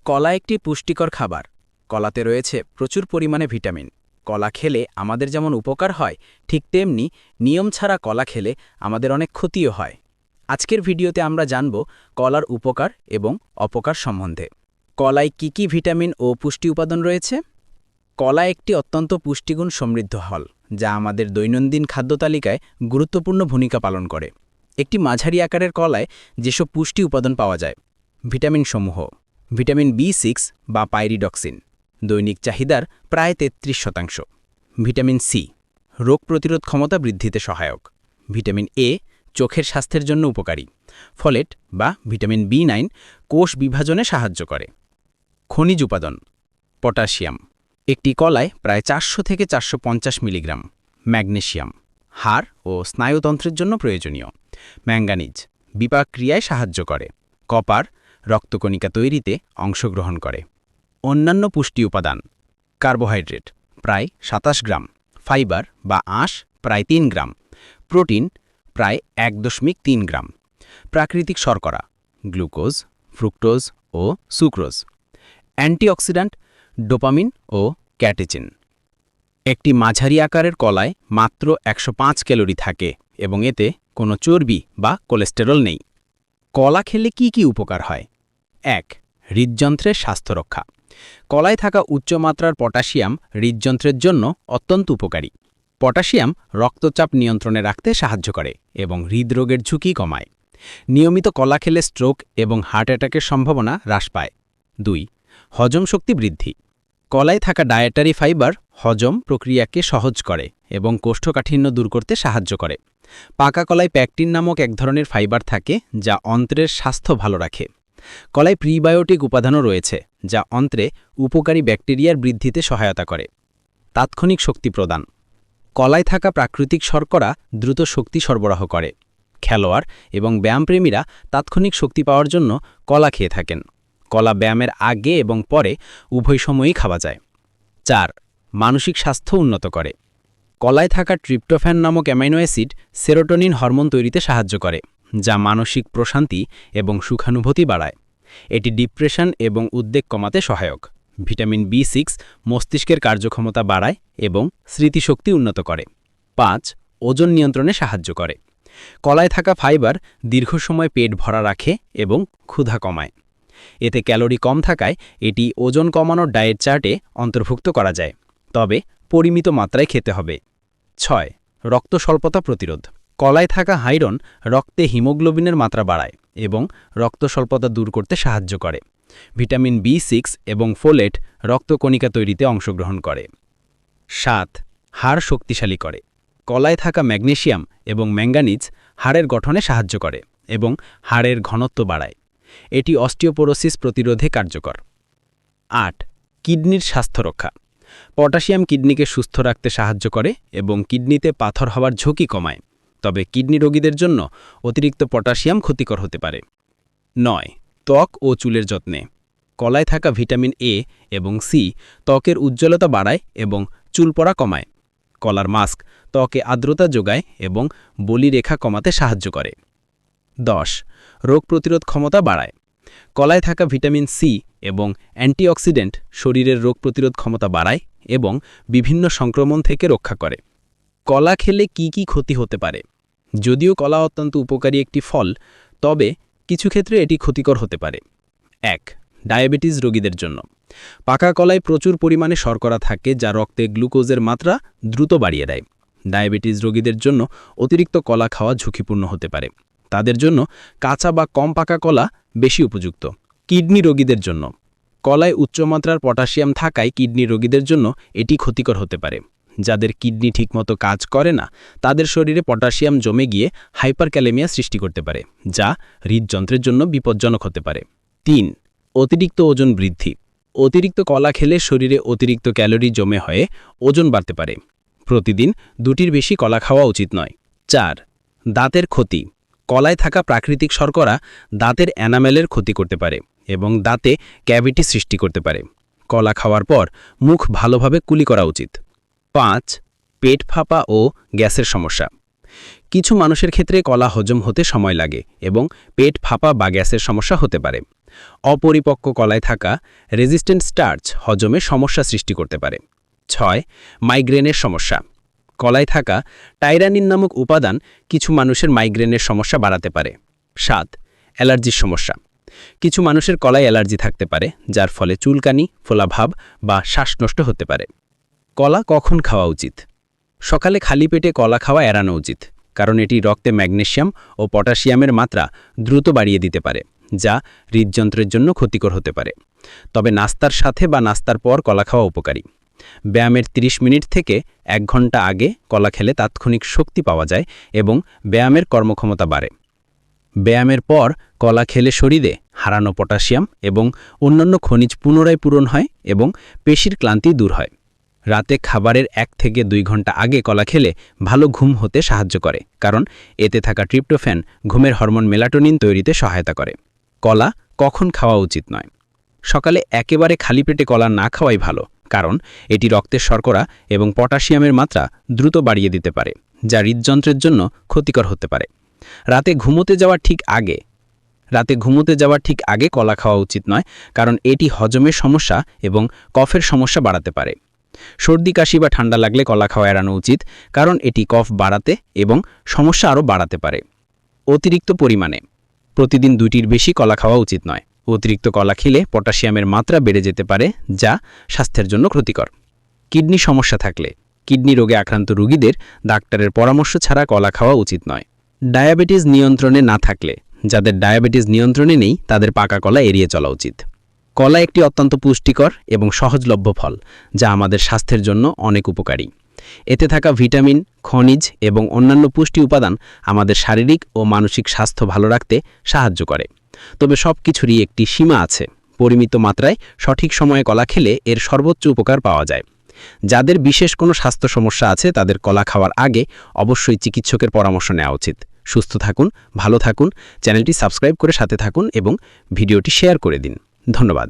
কলা একটি পুষ্টিকর খাবার। কলাতে রয়েছে প্রচুর পরিমাণে ভিটামিন। কলা খেলে আমাদের যেমন উপকার হয়, ঠিক তেমনি নিয়ম ছাড়া কলা খেলে আমাদের অনেক ক্ষতিও হয়। আজকের ভিডিওতে আমরা জানব কলার উপকার এবং অপকার সম্বন্ধে। কলায় কি কি ভিটামিন ও পুষ্টি উপাদান রয়েছে? কলা একটি অত্যন্ত পুষ্টিগুণ সমৃদ্ধ ফল, যা আমাদের দৈনন্দিন খাদ্য তালিকায় গুরুত্বপূর্ণ ভূমিকা পালন করে। একটি মাঝারি আকারের কলায় যেসব পুষ্টি উপাদান পাওয়া যায়: ভিটামিনসমূহ: ভিটামিন B6 বা পাইরিডক্সিন, দৈনিক চাহিদার প্রায় 33%। ভিটামিন সি, রোগ প্রতিরোধ ক্ষমতা বৃদ্ধিতে সহায়ক। ভিটামিন এ, চোখের স্বাস্থ্যের জন্য উপকারী। ফলেট বা ভিটামিন B9, কোষ বিভাজনে সাহায্য করে। খনিজ উপাদান: পটাশিয়াম, একটি কলায় প্রায় 400 থেকে 450 মিলিগ্রাম। ম্যাগনেসিয়াম, হাড় ও স্নায়ুতন্ত্রের জন্য প্রয়োজনীয়। ম্যাঙ্গানিজ, বিপাক ক্রিয়ায় সাহায্য করে। কপার, রক্তকণিকা তৈরিতে অংশগ্রহণ করে। অন্যান্য পুষ্টি উপাদান: কার্বোহাইড্রেট প্রায় 27 গ্রাম, ফাইবার বা আঁশ প্রায় 3 গ্রাম, প্রোটিন প্রায় 1.3 গ্রাম, প্রাকৃতিক শর্করা, গ্লুকোজ, ফ্রুক্টোজ ও সুক্রোজ, অ্যান্টিঅক্সিডেন্ট, ডোপামিন ও ক্যাটেচিন। একটি মাঝারি আকারের কলায় মাত্র 105 ক্যালোরি থাকে এবং এতে কোনো চর্বি বা কোলেস্টেরল নেই। কলা খেলে কি কি উপকার হয়? 1. হৃদযন্ত্রের স্বাস্থ্য রক্ষা। কলায় থাকা উচ্চমাত্রার পটাশিয়াম হৃদযন্ত্রের জন্য অত্যন্ত উপকারী। পটাশিয়াম রক্তচাপ নিয়ন্ত্রণে রাখতে সাহায্য করে এবং হৃদরোগের ঝুঁকি কমায়। নিয়মিত কলা খেলে স্ট্রোক এবং হার্ট অ্যাটাকের সম্ভাবনা হ্রাস পায়। 2. হজম শক্তি বৃদ্ধি। কলায় থাকা ডায়েটারি ফাইবার হজম প্রক্রিয়াকে সহজ করে এবং কোষ্ঠকাঠিন্য দূর করতে সাহায্য করে। পাকা কলায় প্যাকটিন নামক এক ধরনের ফাইবার থাকে, যা অন্ত্রের স্বাস্থ্য ভালো রাখে। কলায় প্রিবায়োটিক উপাদানও রয়েছে, যা অন্ত্রে উপকারী ব্যাকটেরিয়ার বৃদ্ধিতে সহায়তা করে। তাৎক্ষণিক শক্তি প্রদান। কলায় থাকা প্রাকৃতিক শর্করা দ্রুত শক্তি সরবরাহ করে। খেলোয়াড় এবং ব্যায়ামপ্রেমীরা তাৎক্ষণিক শক্তি পাওয়ার জন্য কলা খেয়ে থাকেন। কলা ব্যায়ামের আগে এবং পরে উভয় সময়ই খাওয়া যায়। 4. মানসিক স্বাস্থ্য উন্নত করে। কলায় থাকা ট্রিপ্টোফ্যান নামক অ্যামাইনো অ্যাসিড সেরোটোনিন হরমোন তৈরিতে সাহায্য করে, যা মানসিক প্রশান্তি এবং সুখানুভূতি বাড়ায়। এটি ডিপ্রেশন এবং উদ্বেগ কমাতে সহায়ক। ভিটামিন B6 মস্তিষ্কের কার্যক্ষমতা বাড়ায় এবং স্মৃতিশক্তি উন্নত করে। 5. ওজন নিয়ন্ত্রণে সাহায্য করে। কলায় থাকা ফাইবার দীর্ঘ সময় পেট ভরা রাখে এবং ক্ষুধা কমায়। এতে ক্যালোরি কম থাকায় এটি ওজন কমানোর ডায়েট চার্টে অন্তর্ভুক্ত করা যায়, তবে পরিমিত মাত্রায় খেতে হবে। 6. রক্ত স্বল্পতা প্রতিরোধ। কলায় থাকা আয়রন রক্তে হিমোগ্লোবিনের মাত্রা বাড়ায় এবং রক্ত স্বল্পতা দূর করতে সাহায্য করে। ভিটামিন B6 এবং ফোলেট রক্তকণিকা তৈরিতে অংশগ্রহণ করে। 7. হাড় শক্তিশালী করে। কলায় থাকা ম্যাগনেসিয়াম এবং ম্যাঙ্গানিজ হাড়ের গঠনে সাহায্য করে এবং হাড়ের ঘনত্ব বাড়ায়। এটি অস্টিওপোরোসিস প্রতিরোধে কার্যকর। 8. কিডনির স্বাস্থ্য রক্ষা। পটাশিয়াম কিডনিকে সুস্থ রাখতে সাহায্য করে এবং কিডনিতে পাথর হওয়ার ঝুঁকি কমায়, তবে কিডনি রোগীদের জন্য অতিরিক্ত পটাশিয়াম ক্ষতিকর হতে পারে। 9. ত্বক ও চুলের যত্নে। কলায় থাকা ভিটামিন এ এবং সি ত্বকের উজ্জ্বলতা বাড়ায় এবং চুল পড়া কমায়। কলার মাস্ক ত্বকে আর্দ্রতা যোগায় এবং বলিরেখা কমাতে সাহায্য করে। 10. রোগ প্রতিরোধ ক্ষমতা বাড়ায়। কলায় থাকা ভিটামিন সি এবং অ্যান্টিঅক্সিডেন্ট শরীরের রোগ প্রতিরোধ ক্ষমতা বাড়ায় এবং বিভিন্ন সংক্রমণ থেকে রক্ষা করে। কলা খেলে কি কি ক্ষতি হতে পারে? যদিও কলা অত্যন্ত উপকারী একটি ফল, তবে কিছু ক্ষেত্রে এটি ক্ষতিকর হতে পারে। 1. ডায়াবেটিস রোগীদের জন্য। পাকা কলায় প্রচুর পরিমাণে শর্করা থাকে, যা রক্তে গ্লুকোজের মাত্রা দ্রুত বাড়িয়ে দেয়। ডায়াবেটিস রোগীদের জন্য অতিরিক্ত কলা খাওয়া ঝুঁকিপূর্ণ হতে পারে। তাদের জন্য কাঁচা বা কম পাকা কলা বেশি উপযুক্ত। কিডনি রোগীদের জন্য। কলায় উচ্চমাত্রার পটাশিয়াম থাকায় কিডনি রোগীদের জন্য এটি ক্ষতিকর হতে পারে। যাদের কিডনি ঠিকমতো কাজ করে না, তাদের শরীরে পটাশিয়াম জমে গিয়ে হাইপারক্যালেমিয়া সৃষ্টি করতে পারে, যা হৃদযন্ত্রের জন্য বিপজ্জনক হতে পারে। 3. অতিরিক্ত ওজন বৃদ্ধি। অতিরিক্ত কলা খেলে শরীরে অতিরিক্ত ক্যালোরি জমে হয়ে ওজন বাড়তে পারে। প্রতিদিন 2টির বেশি কলা খাওয়া উচিত নয়। 4. দাঁতের ক্ষতি। কলায় থাকা প্রাকৃতিক শর্করা দাঁতের এনামেলের ক্ষতি করতে পারে এবং দাঁতে ক্যাভিটি সৃষ্টি করতে পারে। কলা খাওয়ার পর মুখ ভালোভাবে কুলি করা উচিত। 5. পেট ফাঁপা ও গ্যাসের সমস্যা। কিছু মানুষের ক্ষেত্রে কলা হজম হতে সময় লাগে এবং পেট ফাঁপা বা গ্যাসের সমস্যা হতে পারে। অপরিপক্ক কলায় থাকা রেজিস্ট্যান্ট স্টার্চ হজমে সমস্যা সৃষ্টি করতে পারে। 6. মাইগ্রেনের সমস্যা। কলায় থাকা টাইরানিন নামক উপাদান কিছু মানুষের মাইগ্রেনের সমস্যা বাড়াতে পারে। 7. অ্যালার্জির সমস্যা। কিছু মানুষের কলায় অ্যালার্জি থাকতে পারে, যার ফলে চুলকানি, ফোলাভাব বা শ্বাসনষ্ট হতে পারে। কলা কখন খাওয়া উচিত? সকালে খালি পেটে কলা খাওয়া এড়ানো উচিত, কারণ এটি রক্তে ম্যাগনেসিয়াম ও পটাশিয়ামের মাত্রা দ্রুত বাড়িয়ে দিতে পারে, যা হৃদযন্ত্রের জন্য ক্ষতিকর হতে পারে। তবে নাস্তার সাথে বা নাস্তার পর কলা খাওয়া উপকারী। ব্যায়ামের 30 মিনিট থেকে 1 ঘন্টা আগে কলা খেলে তাৎক্ষণিক শক্তি পাওয়া যায় এবং ব্যায়ামের কর্মক্ষমতা বাড়ে। ব্যায়ামের পর কলা খেলে শরীরে হারানো পটাশিয়াম এবং অন্যান্য খনিজ পুনরায় পূরণ হয় এবং পেশির ক্লান্তি দূর হয়। রাতে খাবারের 1 থেকে 2 ঘন্টা আগে কলা খেলে ভালো ঘুম হতে সাহায্য করে, কারণ এতে থাকা ট্রিপ্টোফ্যান ঘুমের হরমোন মেলাটোনিন তৈরিতে সহায়তা করে। কলা কখন খাওয়া উচিত নয়? সকালে একেবারে খালি পেটে কলা না খাওয়াই ভালো, কারণ এটি রক্তের শর্করা এবং পটাশিয়ামের মাত্রা দ্রুত বাড়িয়ে দিতে পারে, যা হৃদযন্ত্রের জন্য ক্ষতিকর হতে পারে। রাতে ঘুমোতে যাওয়ার ঠিক আগে কলা খাওয়া উচিত নয়, কারণ এটি হজমের সমস্যা এবং কফের সমস্যা বাড়াতে পারে। সর্দি কাশি বা ঠান্ডা লাগলে কলা খাওয়া এড়ানো উচিত, কারণ এটি কফ বাড়াতে এবং সমস্যা আরও বাড়াতে পারে। অতিরিক্ত পরিমাণে প্রতিদিন 2টির বেশি কলা খাওয়া উচিত নয়। অতিরিক্ত কলা খেলে পটাশিয়ামের মাত্রা বেড়ে যেতে পারে, যা স্বাস্থ্যের জন্য ক্ষতিকর। কিডনি সমস্যা থাকলে কিডনি রোগে আক্রান্ত রোগীদের ডাক্তারের পরামর্শ ছাড়া কলা খাওয়া উচিত নয়। ডায়াবেটিস নিয়ন্ত্রণে না থাকলে যাদের ডায়াবেটিস নিয়ন্ত্রণে নেই তাদের পাকা কলা এড়িয়ে চলা উচিত। কলা একটি অত্যন্ত পুষ্টিকর এবং সহজলভ্য ফল, যা আমাদের স্বাস্থ্যের জন্য অনেক উপকারী। এতে থাকা ভিটামিন, খনিজ এবং অন্যান্য পুষ্টি উপাদান আমাদের শারীরিক ও মানসিক স্বাস্থ্য ভালো রাখতে সাহায্য করে। তবে সব কিছুরই একটি সীমা আছে। পরিমিত মাত্রায় সঠিক সময়ে কলা খেলে এর সর্বোচ্চ উপকার পাওয়া যায়। যাদের বিশেষ কোনো স্বাস্থ্য সমস্যা আছে তাদের কলা খাওয়ার আগে অবশ্যই চিকিৎসকের পরামর্শ নেওয়া উচিত। সুস্থ থাকুন, ভালো থাকুন, চ্যানেলটি সাবস্ক্রাইব করে সাথে থাকুন এবং ভিডিওটি শেয়ার করে দিন। ধন্যবাদ।